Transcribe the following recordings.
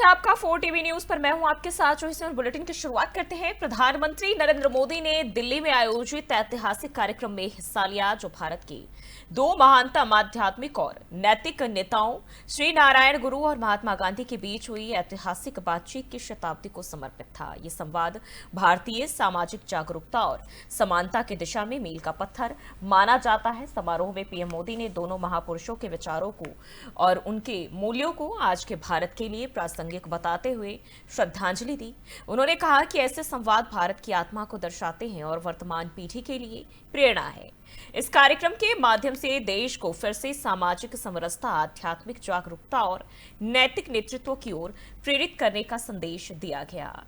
है आपका 4 TV news पर। मैं हूं आपके साथ जो इस बुलेटिन की शुरुआत करते हैं। प्रधानमंत्री नरेंद्र मोदी ने दिल्ली में आयोजित ऐतिहासिक कार्यक्रम में हिस्सा लिया जो भारत की दो महानतम आध्यात्मिक और नैतिक नेताओं श्री नारायण गुरु और महात्मा गांधी के बीच हुई ऐतिहासिक बातचीत की शताब्दी को समर्पित था। ये संवाद भारतीय सामाजिक जागरूकता और समानता की दिशा में मील का पत्थर माना जाता है। समारोह में पीएम मोदी ने दोनों महापुरुषों के विचारों को और उनके मूल्यों को आज के भारत के लिए प्रासंगिक बताते हुए श्रद्धांजलि दी। उन्होंने कहा कि ऐसे संवाद भारत की आत्मा को दर्शाते हैं और वर्तमान पीढ़ी के लिए प्रेरणा है। इस कार्यक्रम के माध्यम से देश को फिर से सामाजिक समरसता, आध्यात्मिक जागरूकता और नैतिक नेतृत्व की ओर प्रेरित करने का संदेश दिया गया।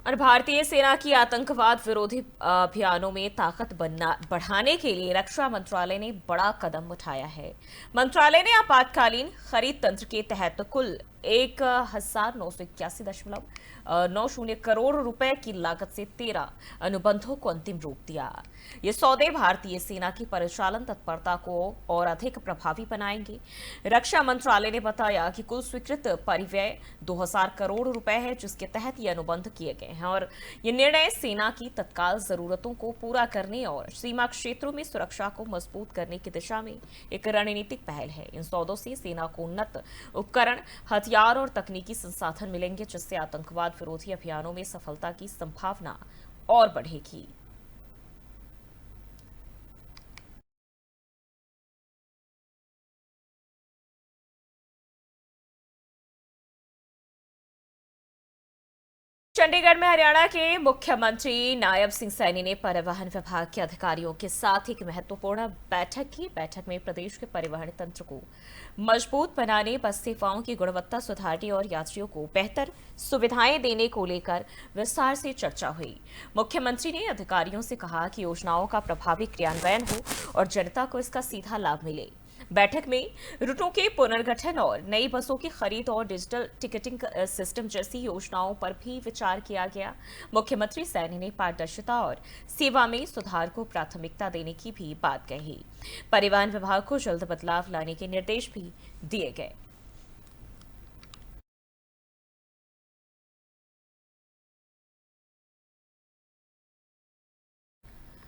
और भारतीय सेना की आतंकवाद विरोधी अभियानों में ताकत बढ़ाने के लिए रक्षा मंत्रालय ने बड़ा कदम उठाया है। मंत्रालय ने आपातकालीन खरीद तंत्र के तहत कुल 1981.90 करोड़ रुपए की लागत से 13 अनुबंधों को अंतिम रूप दिया। ये सौदे भारतीय सेना की परिचालन तत्परता को और अधिक प्रभावी बनाएंगे। रक्षा मंत्रालय ने बताया कि कुल स्वीकृत परिव्यय 2000 करोड़ रुपए है, जिसके तहत ये अनुबंध किए गए हैं और ये निर्णय सेना की तत्काल जरूरतों को पूरा करने और सीमा क्षेत्रों में सुरक्षा को मजबूत करने की दिशा में एक रणनीतिक पहल है। इन सौदों से सेना को उन्नत उपकरण, हथियार और तकनीकी संसाधन मिलेंगे, जिससे आतंकवाद विरोधी अभियानों में सफलता की संभावना और बढ़ेगी। चंडीगढ़ में हरियाणा के मुख्यमंत्री नायब सिंह सैनी ने परिवहन विभाग के अधिकारियों के साथ एक महत्वपूर्ण बैठक की। बैठक में प्रदेश के परिवहन तंत्र को मजबूत बनाने, बस सेवाओं की गुणवत्ता सुधारने और यात्रियों को बेहतर सुविधाएं देने को लेकर विस्तार से चर्चा हुई। मुख्यमंत्री ने अधिकारियों से कहा कि योजनाओं का प्रभावी क्रियान्वयन हो और जनता को इसका सीधा लाभ मिले। बैठक में रूटों के पुनर्गठन और नई बसों की खरीद और डिजिटल टिकटिंग सिस्टम जैसी योजनाओं पर भी विचार किया गया। मुख्यमंत्री सैनी ने पारदर्शिता और सेवा में सुधार को प्राथमिकता देने की भी बात कही। परिवहन विभाग को जल्द बदलाव लाने के निर्देश भी दिए गए।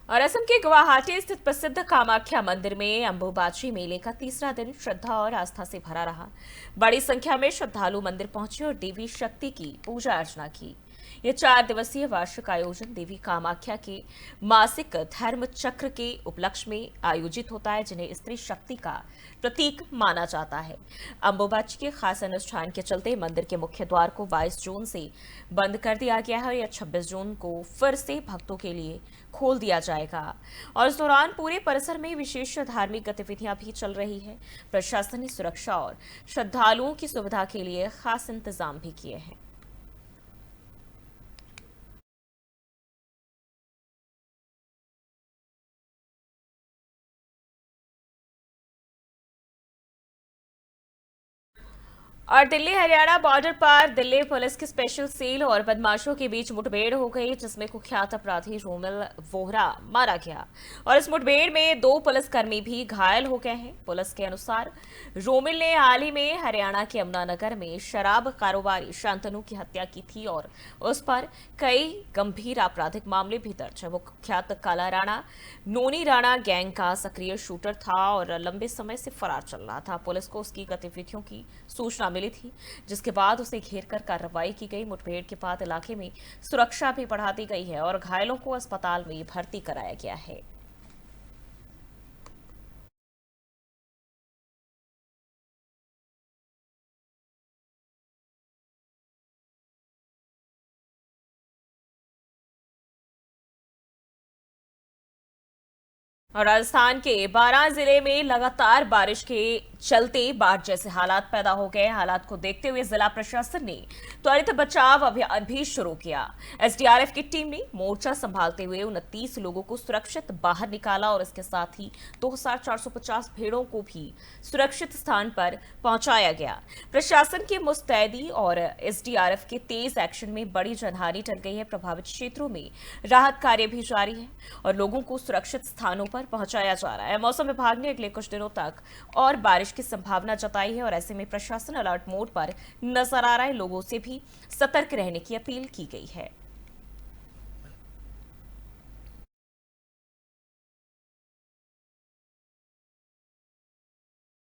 और असम के गुवाहाटी स्थित प्रसिद्ध कामाख्या मंदिर में अंबुबाची मेले का तीसरा दिन श्रद्धा और आस्था से भरा रहा। बड़ी संख्या में श्रद्धालु मंदिर पहुंचे और देवी शक्ति की पूजा अर्चना की। यह 4 दिवसीय वार्षिक आयोजन देवी कामाख्या के मासिक धर्म चक्र के उपलक्ष्य में आयोजित होता है, जिन्हें स्त्री शक्ति का प्रतीक माना जाता है। अंबुबाची के खास अनुष्ठान के चलते मंदिर के मुख्य द्वार को 22 जून से बंद कर दिया गया है और यह 26 जून को फिर से भक्तों के लिए खोल दिया जाएगा। और इस दौरान पूरे परिसर में विशेष धार्मिक गतिविधियां भी चल रही है। प्रशासन ने सुरक्षा और श्रद्धालुओं की सुविधा के लिए खास इंतजाम भी किए हैं। और दिल्ली हरियाणा बॉर्डर पर दिल्ली पुलिस की स्पेशल सेल और बदमाशों के बीच मुठभेड़ हो गई, जिसमें कुख्यात अपराधी रोमिल वोहरा मारा गया और इस मुठभेड़ में 2 पुलिसकर्मी भी घायल हो गए हैं। पुलिस के अनुसार रोमिल ने हाल ही में हरियाणा के यमुनानगर में शराब कारोबारी शांतनु की हत्या की थी और उस पर कई गंभीर आपराधिक मामले भी दर्ज है। वो कुख्यात काला राणा, नोनी राणा गैंग का सक्रिय शूटर था और लंबे समय से फरार चल रहा था। पुलिस को उसकी गतिविधियों की सूचना मिली थी, जिसके बाद उसे घेरकर कार्रवाई की गई। मुठभेड़ के बाद इलाके में सुरक्षा भी बढ़ा दी गई है और घायलों को अस्पताल में भर्ती कराया गया है। और राजस्थान के 12 जिले में लगातार बारिश के चलते बाढ़ जैसे हालात पैदा हो गए। हालात को देखते हुए जिला प्रशासन ने त्वरित बचाव अभियान भी शुरू किया। एसडीआरएफ की टीम ने मोर्चा संभालते हुए 29 लोगों को सुरक्षित बाहर निकाला और इसके साथ ही 2450 भेड़ों को भी सुरक्षित स्थान पर पहुंचाया गया। प्रशासन की मुस्तैदी और एसडीआरएफ के तेज एक्शन में बड़ी जनहानि टल गई है। प्रभावित क्षेत्रों में राहत कार्य भी जारी है और लोगों को सुरक्षित स्थानों पर पर पहुंचाया जा रहा है। मौसम विभाग ने अगले कुछ दिनों तक और बारिश की संभावना जताई है और ऐसे में प्रशासन अलर्ट मोड पर नजर आ रहा है। लोगों से भी सतर्क रहने की अपील की गई है।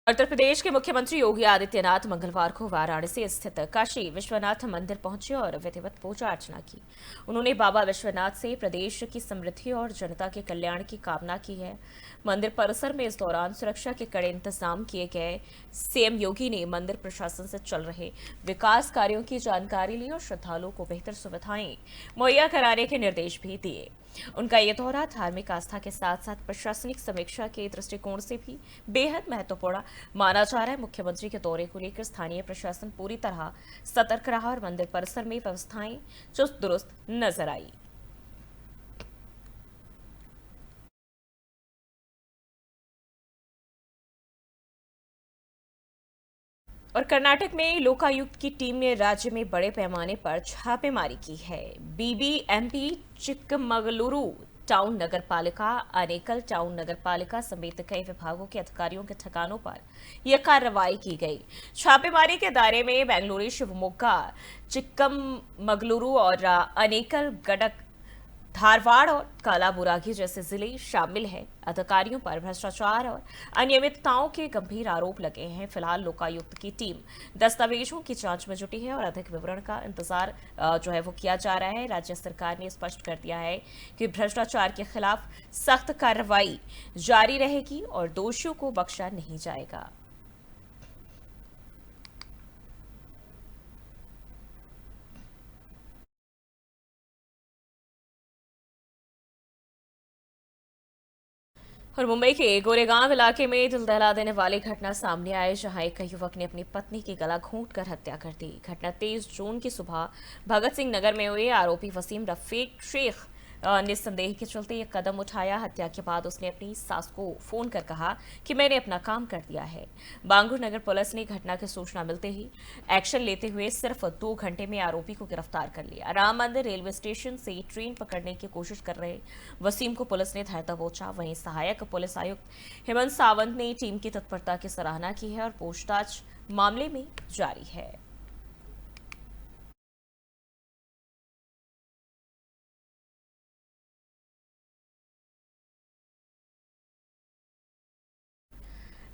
उत्तर प्रदेश के मुख्यमंत्री योगी आदित्यनाथ मंगलवार को वाराणसी स्थित काशी विश्वनाथ मंदिर पहुंचे और विधिवत पूजा अर्चना की। उन्होंने बाबा विश्वनाथ से प्रदेश की समृद्धि और जनता के कल्याण की कामना की है। मंदिर परिसर में इस दौरान सुरक्षा के कड़े इंतजाम किए गए। सीएम योगी ने मंदिर प्रशासन से चल रहे विकास कार्यों की जानकारी ली और श्रद्धालुओं को बेहतर सुविधाएं मुहैया कराने के निर्देश भी दिए। उनका ये दौरा धार्मिक आस्था के साथ साथ प्रशासनिक समीक्षा के दृष्टिकोण से भी बेहद महत्वपूर्ण माना जा रहा है। मुख्यमंत्री के दौरे को लेकर स्थानीय प्रशासन पूरी तरह सतर्क रहा और मंदिर परिसर में व्यवस्थाएं चुस्त दुरुस्त नजर आई। और कर्नाटक में लोकायुक्त की टीम ने राज्य में बड़े पैमाने पर छापेमारी की है। बीबीएमपी चिक्कमगलुरु टाउन नगरपालिका, अनेकल टाउन नगरपालिका समेत कई विभागों के अधिकारियों के ठिकानों पर यह कार्रवाई की गई। छापेमारी के दायरे में बेंगलुरु, शिवमोगा, चिक्कमगलुरु और अनेकल, गडक, धारवाड़ और कालाबुरागी जैसे जिले शामिल हैं। अधिकारियों पर भ्रष्टाचार और अनियमितताओं के गंभीर आरोप लगे हैं। फिलहाल लोकायुक्त की टीम दस्तावेजों की जांच में जुटी है और अधिक विवरण का इंतजार जो है वो किया जा रहा है। राज्य सरकार ने स्पष्ट कर दिया है कि भ्रष्टाचार के खिलाफ सख्त कार्रवाई जारी रहेगी और दोषियों को बख्शा नहीं जाएगा। और मुंबई के गोरेगांव इलाके में दिल दहला देने वाली घटना सामने आई, जहां एक युवक ने अपनी पत्नी की गला घोंटकर हत्या कर दी। घटना 23 जून की सुबह भगत सिंह नगर में हुई। आरोपी वसीम रफीक शेख ने संदेह के चलते यह कदम उठाया। हत्या के बाद उसने अपनी सास को फोन कर कहा कि मैंने अपना काम कर दिया है। बांगुर नगर पुलिस ने घटना की सूचना मिलते ही एक्शन लेते हुए सिर्फ 2 घंटे में आरोपी को गिरफ्तार कर लिया। राम मंदिर रेलवे स्टेशन से ट्रेन पकड़ने की कोशिश कर रहे वसीम को पुलिस ने धर दबोचा। वहीं सहायक पुलिस आयुक्त हेमंत सावंत ने टीम की तत्परता की सराहना की है और पूछताछ मामले में जारी है।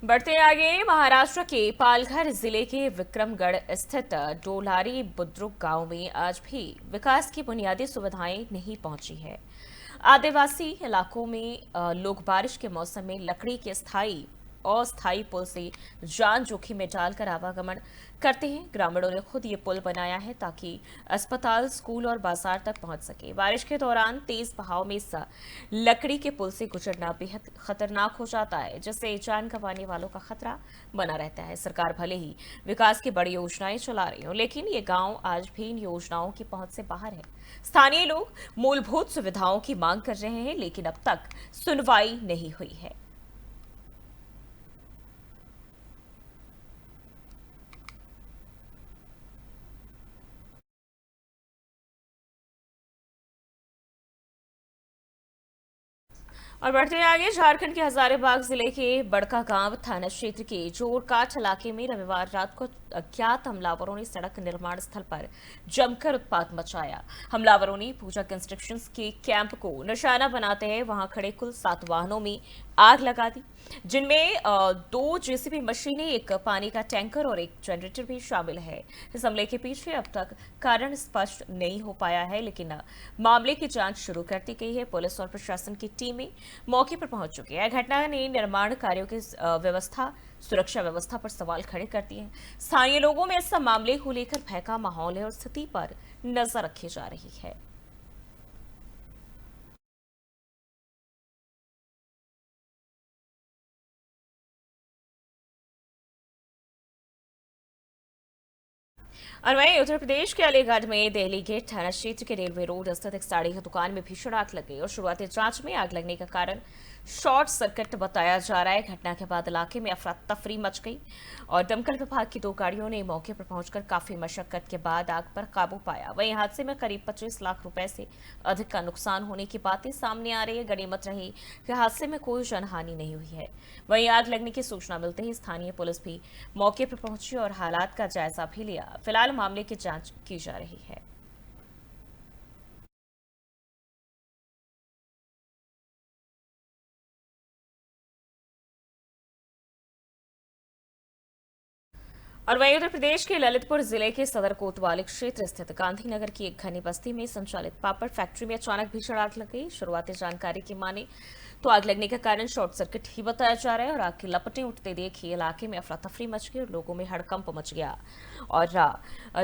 बढ़ते आगे, महाराष्ट्र के पालघर जिले के विक्रमगढ़ स्थित डोलारी बुद्रुक गांव में आज भी विकास की बुनियादी सुविधाएं नहीं पहुंची है। आदिवासी इलाकों में लोग बारिश के मौसम में लकड़ी के अस्थायी पुल से जान जोखिम में डालकर आवागमन करते हैं। ग्रामीणों ने खुद ये पुल बनाया है ताकि अस्पताल, स्कूल और बाजार तक पहुंच सके। बारिश के दौरान तेज बहाव में इस लकड़ी के पुल से गुजरना बेहद खतरनाक हो जाता है, जिससे जान गंवाने वालों का खतरा बना रहता है। सरकार भले ही विकास की बड़ी योजनाएं चला रही हो, लेकिन ये गांव आज भी इन योजनाओं की पहुंच से बाहर है। स्थानीय लोग मूलभूत सुविधाओं की मांग कर रहे हैं, लेकिन अब तक सुनवाई नहीं हुई है। और बढ़ते आगे, झारखंड के हजारीबाग जिले के बड़कागांव थाना क्षेत्र के जोरकाठ इलाके में रविवार रात को अज्ञात हमलावरों ने सड़क निर्माण स्थल पर जमकर उत्पात मचाया। हमलावरों ने पूजा कंस्ट्रक्शन के कैंप को निशाना बनाते हैं वहां खड़े कुल 7 वाहनों में आग लगा दी, जिनमें 2 जेसीबी मशीनें, एक पानी का टैंकर और एक जनरेटर भी शामिल है। इस हमले के पीछे अब तक कारण स्पष्ट नहीं हो पाया है, लेकिन मामले की जांच शुरू कर दी गई है। पुलिस और प्रशासन की टीमें मौके पर पहुंच चुकी है। घटना ने निर्माण कार्यों की सुरक्षा व्यवस्था पर सवाल खड़े कर दिए हैं। स्थानीय लोगों में इस मामले को लेकर भय का माहौल है और स्थिति पर नजर रखी जा रही है। और वहीं उत्तर प्रदेश के अलीगढ़ में दिल्ली गेट थाना क्षेत्र के रेलवे रोड स्थित एक साड़ी की दुकान में भीषण आग लग गई और शुरुआती जांच में आग लगने का कारण शॉर्ट सर्किट बताया जा रहा है। घटना के बाद इलाके में अफरा तफरी मच गई और दमकल विभाग की 2 गाड़ियों ने मौके पर पहुंचकर काफी मशक्कत के बाद आग पर काबू पाया। वहीं हादसे में करीब 25 लाख रुपए से अधिक का नुकसान होने की बातें सामने आ रही है। गनीमत रही कि हादसे में कोई जनहानि नहीं हुई है। वहीं आग लगने की सूचना मिलते ही स्थानीय पुलिस भी मौके पर पहुंची और हालात का जायजा भी लिया। फिलहाल मामले की जांच की जा रही है। और वहीं उत्तर प्रदेश के ललितपुर जिले के सदर कोतवाली क्षेत्र स्थित गांधीनगर की एक घनी बस्ती में संचालित पापड़ फैक्ट्री में अचानक भीषण आग लग गई। शुरुआती जानकारी की माने तो आग लगने का कारण शॉर्ट सर्किट ही बताया जा रहा है और आग की लपटें उठते देख ही इलाके में अफरा तफरी मच गई और लोगों में हड़कंप मच गया और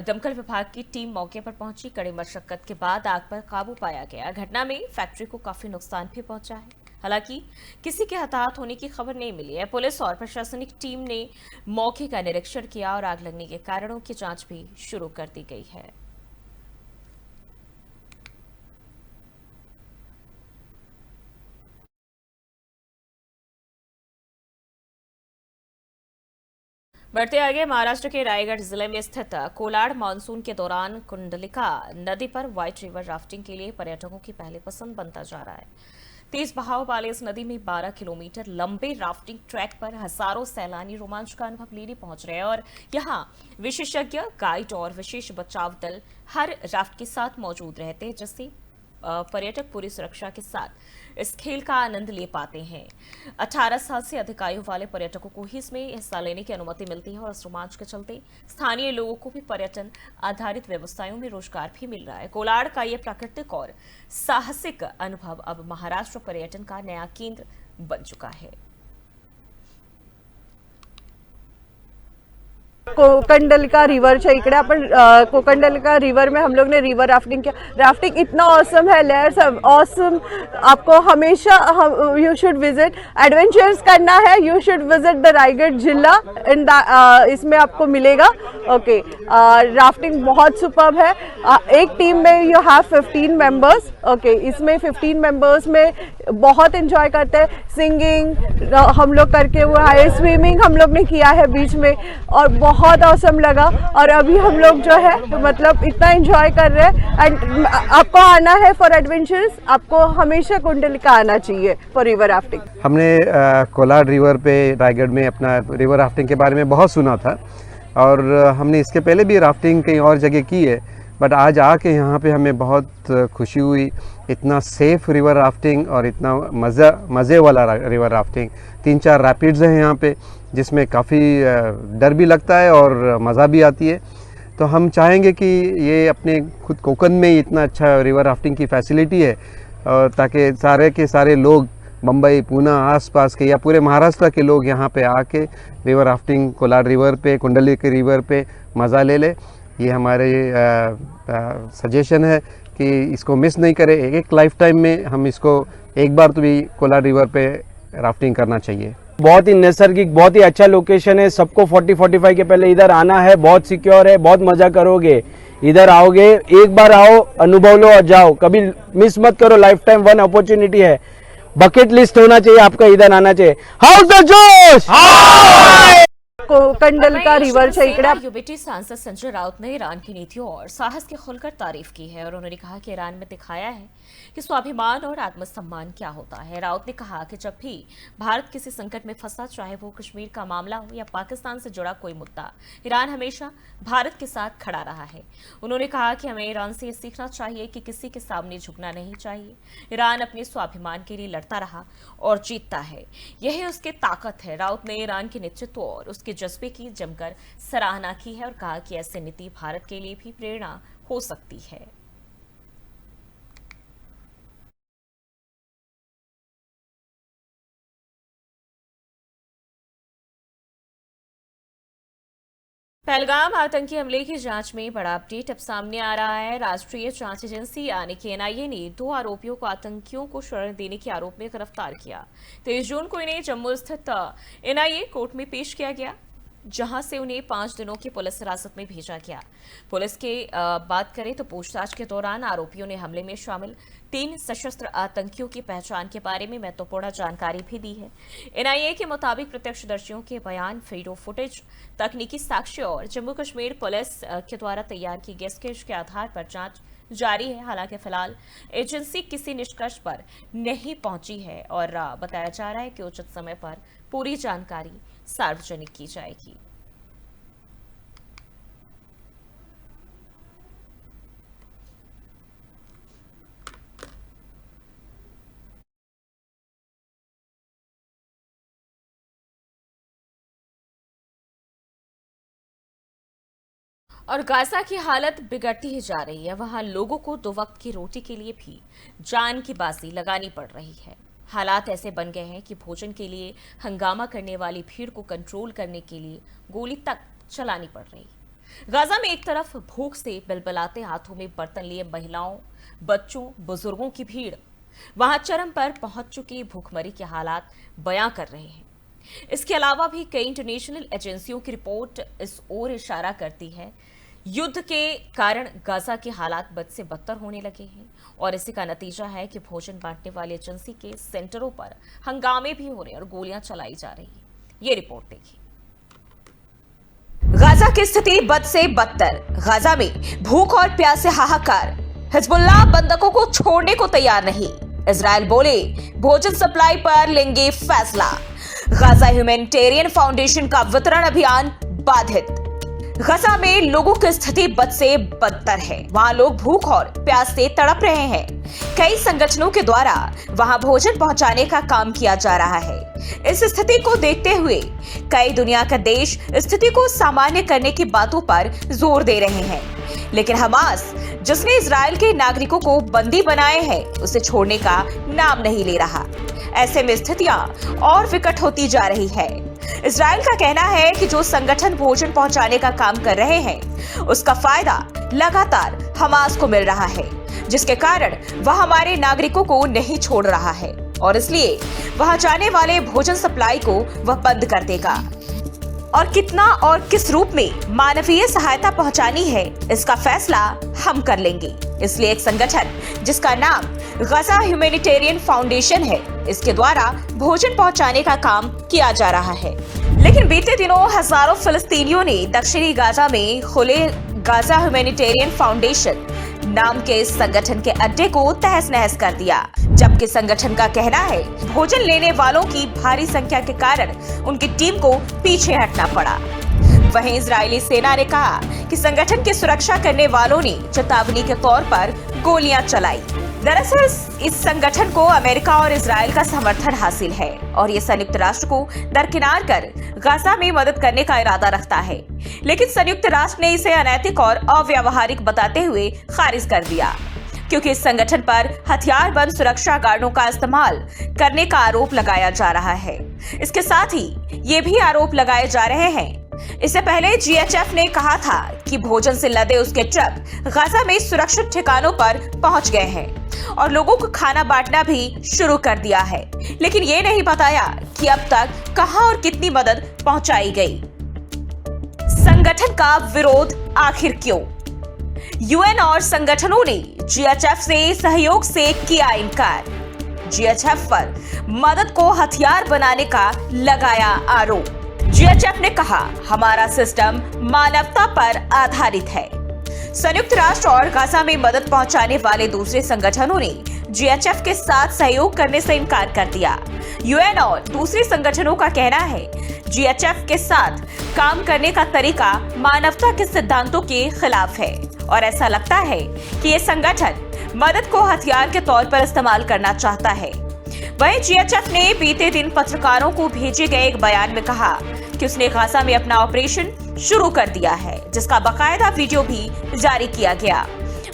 दमकल विभाग की टीम मौके पर पहुंची। कड़ी मशक्कत के बाद आग पर काबू पाया गया। घटना में फैक्ट्री को काफी नुकसान भी पहुंचा है। हालांकि किसी के हताहत होने की खबर नहीं मिली है। पुलिस और प्रशासनिक टीम ने मौके का निरीक्षण किया और आग लगने के कारणों की जांच भी शुरू कर दी गई है। बढ़ते आगे, महाराष्ट्र के रायगढ़ जिले में स्थित कोलाड मानसून के दौरान कुंडलिका नदी पर व्हाइट रिवर राफ्टिंग के लिए पर्यटकों की पहली पसंद बनता जा रहा है। तेज बहाव वाले इस नदी में 12 किलोमीटर लंबे राफ्टिंग ट्रैक पर हजारों सैलानी रोमांच का अनुभव लेने पहुंच रहे हैं और यहां विशेषज्ञ गाइड और विशेष बचाव दल हर राफ्ट के साथ मौजूद रहते हैं, जिससे पर्यटक पूरी सुरक्षा के साथ इस खेल का आनंद ले पाते हैं। 18 साल से अधिक आयु वाले पर्यटकों को ही इसमें हिस्सा लेने की अनुमति मिलती है और इस रोमांच के चलते स्थानीय लोगों को भी पर्यटन आधारित व्यवसायों में रोजगार भी मिल रहा है। कोलाड का ये प्राकृतिक और साहसिक अनुभव अब महाराष्ट्र पर्यटन का नया केंद्र बन चुका है। कोकणडलिका रिवर है इकडे आपण कोकणडलिका रिवर में हम लोग ने रिवर राफ्टिंग किया। राफ्टिंग इतना ऑसम है, लेयर्स ऑसम। आपको हमेशा यू शुड विजिट, एडवेंचर्स करना है, you should visit the Raigarh जिला इन इसमें आपको मिलेगा। ओके, राफ्टिंग बहुत सुपर्ब है। एक टीम में यू हैव 15 मेंबर्स। ओके, इसमें 15 मेंबर्स में बहुत एंजॉय करते हैं। सिंगिंग हम लोग करके हुआ है, स्विमिंग हम लोग ने किया है बीच में और बहुत ऑसम लगा। और अभी हम लोग जो है मतलब इतना एंजॉय कर रहे हैं। एंड आपको आना है फॉर एडवेंचर्स, आपको हमेशा कुंडलिका आना चाहिए फॉर रिवर राफ्टिंग। हमने कोलाड रिवर पे रायगढ़ में अपना रिवर राफ्टिंग के बारे में बहुत सुना था और हमने इसके पहले भी राफ्टिंग कहीं और जगह की है, बट आज आके यहाँ पे हमें बहुत खुशी हुई। इतना सेफ रिवर राफ्टिंग और इतना मज़े वाला रिवर राफ्टिंग। 3-4 रैपिड्स हैं यहाँ पे जिसमें काफ़ी डर भी लगता है और मज़ा भी आती है। तो हम चाहेंगे कि ये अपने खुद कोकन में इतना अच्छा रिवर राफ्टिंग की फैसिलिटी है और ताकि सारे के सारे लोग मुंबई, पूना, आसपास के या पूरे महाराष्ट्र के लोग यहाँ पे आके रिवर राफ्टिंग कोलाड रिवर पे, कुंडलिका रिवर पे मज़ा ले ले। ये हमारे सजेशन है कि इसको मिस नहीं करें। एक लाइफ टाइम में हम इसको एक बार तो भी कोलाड रिवर पे राफ्टिंग करना चाहिए। बहुत ही नैसर्गिक, बहुत ही अच्छा लोकेशन है। सबको 40-45 के पहले इधर आना है। बहुत सिक्योर है, बहुत मजा करोगे। इधर आओगे, एक बार आओ, अनुभव लो और जाओ। कभी मिस मत करो, लाइफ टाइम वन अपॉर्चुनिटी है। बकेट लिस्ट होना चाहिए आपका, इधर आना चाहिए। हाउस द जोश। कोकणडलिका रिवर है इकडे। यूबीटी सांसद संजय राउत ने ईरान की नीतियों और साहस की खुलकर तारीफ की है और उन्होंने कहा कि ईरान में दिखाया है कि स्वाभिमान और आत्मसम्मान क्या होता है। राउत ने कहा कि जब भी भारत किसी संकट में फंसा, चाहे वो कश्मीर का मामला हो या पाकिस्तान से जुड़ा कोई मुद्दा, ईरान हमेशा भारत के साथ खड़ा रहा है। उन्होंने कहा कि हमें ईरान से ये सीखना चाहिए कि किसी के सामने झुकना नहीं चाहिए। ईरान अपने स्वाभिमान के लिए लड़ता रहा और जीतता है, यही उसकी ताकत है। राउत ने ईरान के नेतृत्व और उसके जज्बे की जमकर सराहना की है और कहा कि ऐसी नीति भारत के लिए भी प्रेरणा हो सकती है। पहलगाम आतंकी हमले की जांच में बड़ा अपडेट अब सामने आ रहा है। राष्ट्रीय जांच एजेंसी यानी कि एनआईए ने 2 आरोपियों को आतंकियों को शरण देने के आरोप में गिरफ्तार किया। 23 जून को इन्हें जम्मू स्थित एनआईए कोर्ट में पेश किया गया। जहां से उन्हें 5 दिनों की पुलिस हिरासत में भेजा गया। पुलिस के बात करें तो पूछताछ के दौरान आरोपियों ने हमले में शामिल 3 सशस्त्र आतंकियों की पहचान के बारे में महत्वपूर्ण जानकारी भी दी है। एनआईए के मुताबिक प्रत्यक्षदर्शियों के बयान, वीडियो फुटेज, तकनीकी साक्ष्य और जम्मू कश्मीर पुलिस के द्वारा तैयार की गई स्केच के आधार पर जांच जारी है। हालांकि फिलहाल एजेंसी किसी निष्कर्ष पर नहीं पहुंची है और बताया जा रहा है कि उचित समय पर पूरी जानकारी सार्वजनिक की जाएगी। और गाजा की हालत बिगड़ती ही जा रही है। वहां लोगों को 2 वक्त की रोटी के लिए भी जान की बाजी लगानी पड़ रही है। हालात ऐसे बन गए हैं कि भोजन के लिए हंगामा करने वाली भीड़ को कंट्रोल करने के लिए गोली तक चलानी पड़ रही। गाजा में एक तरफ भूख से बिलबिलाते हाथों में बर्तन लिए महिलाओं, बच्चों, बुजुर्गों की भीड़ वहां चरम पर पहुंच चुकी भूखमरी के हालात बयां कर रहे हैं। इसके अलावा भी कई इंटरनेशनल एजेंसियों की रिपोर्ट इस ओर इशारा करती है। युद्ध के कारण गाजा के हालात बद से बदतर होने लगे हैं और इसी का नतीजा है कि भोजन बांटने वाली एजेंसी के सेंटरों पर हंगामे भी हो रहे और गोलियां चलाई जा रही है। ये रिपोर्ट देखिए। गाजा की स्थिति बद से बदतर। गाजा में भूख और प्यास से हाहाकार। हिजबुल्लाह बंधकों को छोड़ने को तैयार नहीं। इजराइल बोले भोजन सप्लाई पर लेंगे फैसला। गाजा ह्यूमैनिटेरियन फाउंडेशन का वितरण अभियान बाधित। गाजा में लोगों की स्थिति बद से बदतर है। वहां लोग भूख और प्यास से तड़प रहे हैं। कई संगठनों के द्वारा वहां भोजन पहुंचाने का काम किया जा रहा है। इस स्थिति को देखते हुए कई दुनिया के देश स्थिति को सामान्य करने की बातों पर जोर दे रहे हैं, लेकिन हमास, जिसने इजराइल के नागरिकों को बंदी बनाए हैं, उसे छोड़ने का नाम नहीं ले रहा। ऐसे में स्थितियां और विकट होती जा रही है। इजराइल का कहना है कि जो संगठन भोजन पहुंचाने का काम कर रहे हैं, उसका फायदा लगातार हमास को मिल रहा है, जिसके कारण वह हमारे नागरिकों को नहीं छोड़ रहा है और इसलिए वहां जाने वाले भोजन सप्लाई को वह बंद कर देगा। और कितना और किस रूप में मानवीय सहायता पहुंचानी है, इसका फैसला हम कर लेंगे। इसलिए एक संगठन जिसका नाम गाजा ह्यूमैनिटेरियन फाउंडेशन है, इसके द्वारा भोजन पहुंचाने का काम किया जा रहा है। लेकिन बीते दिनों हजारों फिलिस्तीनियों ने दक्षिणी गाजा में खुले गाजा ह्यूमैनिटेरियन फाउंडेशन नाम के इस संगठन के अड्डे को तहस नहस कर दिया, जबकि संगठन का कहना है भोजन लेने वालों की भारी संख्या के कारण उनकी टीम को पीछे हटना पड़ा। वहीं इजरायली सेना ने कहा कि संगठन की सुरक्षा करने वालों ने चेतावनी के तौर पर गोलियां चलाई। दरअसल इस संगठन को अमेरिका और इजराइल का समर्थन हासिल है और ये संयुक्त राष्ट्र को दरकिनार कर गाजा में मदद करने का इरादा रखता है, लेकिन संयुक्त राष्ट्र ने इसे अनैतिक और अव्यावहारिक बताते हुए खारिज कर दिया, क्योंकि इस संगठन पर हथियारबंद सुरक्षा गार्डों का इस्तेमाल करने का आरोप लगाया जा रहा है। इसके साथ ही ये भी आरोप लगाए जा रहे हैं, इससे पहले जीएचएफ ने कहा था कि भोजन से लदे उसके ट्रक गाजा में सुरक्षित ठिकानों पर पहुंच गए हैं और लोगों को खाना बांटना भी शुरू कर दिया है, लेकिन ये नहीं बताया कि अब तक कहां और कितनी मदद पहुंचाई गई। संगठन का विरोध आखिर क्यों? यूएन और संगठनों ने जीएचएफ से सहयोग से किया इनकार। जीएचएफ पर मदद को हथियार बनाने का लगाया आरोप। जीएचएफ ने कहा हमारा सिस्टम मानवता पर आधारित है। संयुक्त राष्ट्र और गाजा में मदद पहुंचाने वाले दूसरे संगठनों ने जीएचएफ के साथ सहयोग करने से इनकार कर दिया। यूएन और दूसरे संगठनों का कहना है जीएचएफ के साथ काम करने का तरीका मानवता के सिद्धांतों के खिलाफ है और ऐसा लगता है कि ये संगठन मदद को हथियार के तौर पर इस्तेमाल करना चाहता है। वहीं जीएचएफ ने बीते दिन पत्रकारों को भेजे गए एक बयान में कहा कि उसने गाजा में अपना ऑपरेशन शुरू कर दिया है, जिसका बाकायदा वीडियो भी जारी किया गया।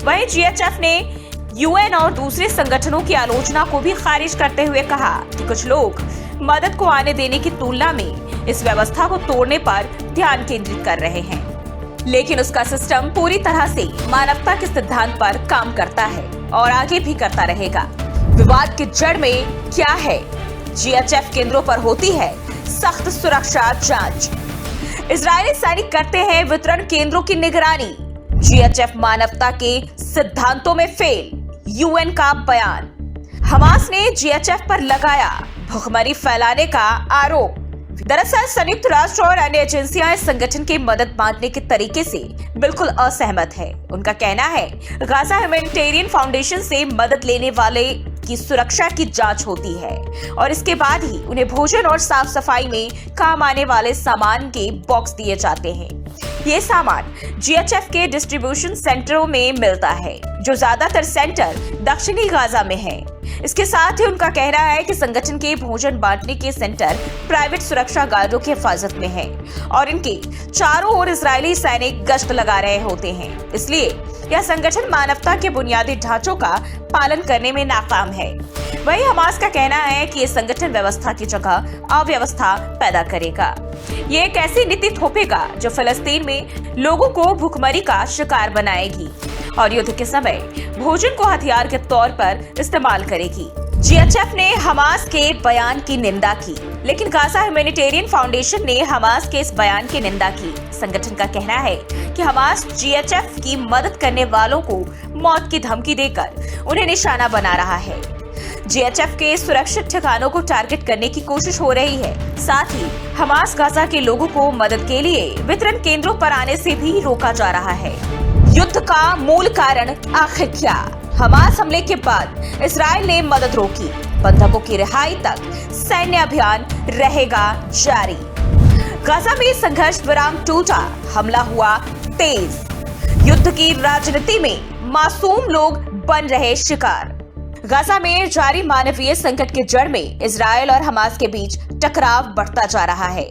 वहीं जीएचएफ ने यूएन और दूसरे संगठनों की आलोचना को भी खारिज करते हुए कहा कि कुछ लोग मदद को आने देने की तुलना में इस व्यवस्था को तोड़ने पर ध्यान केंद्रित कर रहे हैं, लेकिन उसका सिस्टम पूरी तरह से मानवता के सिद्धांत पर काम करता है और आगे भी करता रहेगा। विवाद की जड़ में क्या है? जीएचएफ केंद्रों पर होती है सख्त सुरक्षा जांच। इजरायली सैनिक करते हैं वितरण केंद्रों की निगरानी। जीएचएफ मानवता के सिद्धांतों में फेल, यूएन का बयान। हमास ने जीएचएफ पर लगाया भुखमरी फैलाने का आरोप। दरअसल संयुक्त राष्ट्र और अन्य एजेंसियां इस संगठन की मदद बांटने के तरीके से बिल्कुल असहमत है। उनका कहना है गाजा ह्यूमैनिटेरियन फाउंडेशन से मदद लेने वाले की सुरक्षा की जांच होती है और इसके बाद ही उन्हें भोजन और साफ सफाई में काम आने वाले सामान के बॉक्स दिए जाते हैं। ये सामान जीएचएफ के डिस्ट्रीब्यूशन सेंटरों में मिलता है, जो ज्यादातर सेंटर दक्षिणी गाजा में है। इसके साथ ही उनका कहना है कि संगठन के भोजन बांटने के सेंटर प्राइवेट सुरक्षा गार्डों की हिफाजत में है और इनके चारों ओर इजरायली सैनिक गश्त लगा रहे होते हैं। इसलिए यह संगठन मानवता के बुनियादी ढांचों का पालन करने में नाकाम है। वहीं हमास का कहना है कि यह संगठन व्यवस्था की जगह अव्यवस्था पैदा करेगा। ये एक ऐसी नीति थोपेगा जो फिलिस्तीन में लोगों को भूखमरी का शिकार बनाएगी और युद्ध के समय भोजन को हथियार के तौर पर इस्तेमाल करेगी। जीएचएफ ने हमास के बयान की निंदा की, लेकिन गाजा ह्यूमैनिटेरियन फाउंडेशन ने हमास के इस बयान की निंदा की। संगठन का कहना है कि हमास जीएचएफ की मदद करने वालों को मौत की धमकी देकर उन्हें निशाना बना रहा है। जीएचएफ के सुरक्षित ठिकानों को टारगेट करने की कोशिश हो रही है। साथ ही हमास गाजा के लोगों को मदद के लिए वितरण केंद्रों पर आने से भी रोका जा रहा है। युद्ध का मूल कारण आखिर क्या? हमास हमले के बाद इजराइल ने मदद रोकी, बंधकों की रिहाई तक सैन्य अभियान रहेगा जारी। गाजा में संघर्ष विराम टूटा, हमला हुआ तेज। युद्ध की राजनीति में मासूम लोग बन रहे शिकार। गाजा में जारी मानवीय संकट के जड़ में इजराइल और हमास के बीच टकराव बढ़ता जा रहा है।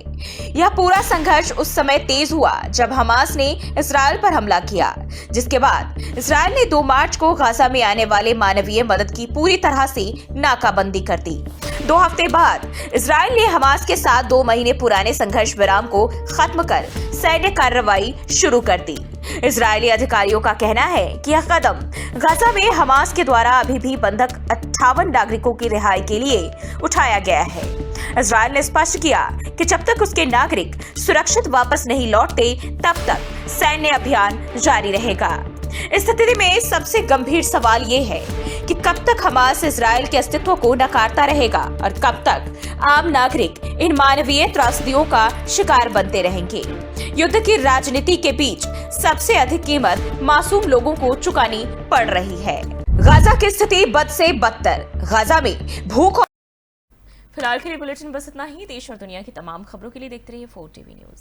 यह पूरा संघर्ष उस समय तेज हुआ जब हमास ने इजराइल पर हमला किया, जिसके बाद इजराइल ने 2 मार्च को गाजा में आने वाले मानवीय मदद की पूरी तरह से नाकाबंदी कर दी। 2 हफ्ते बाद इजराइल ने हमास के साथ 2 महीने पुराने संघर्ष विराम को खत्म कर सैन्य कार्रवाई शुरू कर दी। इजरायली अधिकारियों का कहना है कि यह कदम गाजा में हमास के द्वारा अभी भी बंधक 58 नागरिकों की रिहाई के लिए उठाया गया है। इजरायल ने स्पष्ट किया कि जब तक उसके नागरिक सुरक्षित वापस नहीं लौटते, तब तक सैन्य अभियान जारी रहेगा। इस स्थिति में सबसे गंभीर सवाल ये है कि कब तक हमास इजरायल के अस्तित्व को नकारता रहेगा और कब तक आम नागरिक इन मानवीय त्रासदियों का शिकार बनते रहेंगे। युद्ध की राजनीति के बीच सबसे अधिक कीमत मासूम लोगों को चुकानी पड़ रही है। गाजा की स्थिति बद से बदतर, गाजा में भूख। फिलहाल के लिए बुलेटिन बस इतना ही। देश और दुनिया की तमाम खबरों के लिए देखते रहिए 4 TV न्यूज।